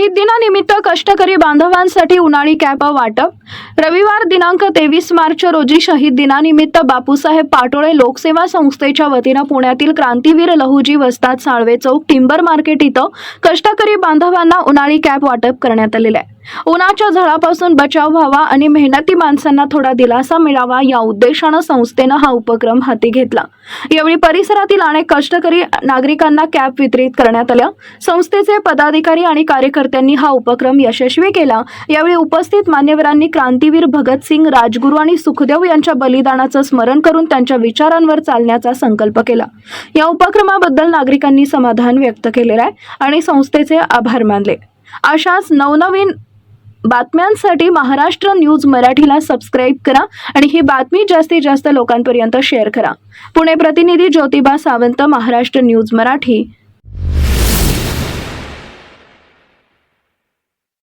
शहीद दिनानिमित्त कष्टकरी बांधवांसाठी उन्हाळी कॅप वाटप। रविवार दिनांक 23 मार्च रोजी शहीद दिनानिमित्त बापूसाहेब पाटोळे लोकसेवा संस्थेच्या वतीनं पुण्यातील क्रांतीवीर लहुजी वस्ताद साळवे चौक टिंबर मार्केट इथं कष्टकरी बांधवांना उन्हाळी कॅप वाटप करण्यात आलेले आहे। उन्हाच्या झळापासून बचाव व्हावा आणि मेहनती माणसांना थोडा दिलासा मिळावा या उद्देशानं संस्थेनं हा उपक्रम हाती घेतला। यावेळी परिसरातील अनेक कष्टकरी नागरिकांना कॅप वितरित करण्यात आल्या। संस्थेचे पदाधिकारी आणि कार्यकर्त्यांनी हा उपक्रम यशस्वी केला। यावेळी उपस्थित मान्यवरांनी क्रांतीवीर भगतसिंग, राजगुरू आणि सुखदेव यांच्या बलिदानाचं स्मरण करून त्यांच्या विचारांवर चालण्याचा संकल्प केला। या उपक्रमाबद्दल नागरिकांनी समाधान व्यक्त केलेलं आहे आणि संस्थेचे आभार मानले। अशाच नवनवीन बातम्यांसाठी महाराष्ट्र न्यूज मराठीला सबस्क्राइब करा आणि ही बातमी जास्तीत जास्त लोकांपर्यंत शेअर करा। पुणे प्रतिनिधी ज्योतिबा सावंत, महाराष्ट्र न्यूज मराठी।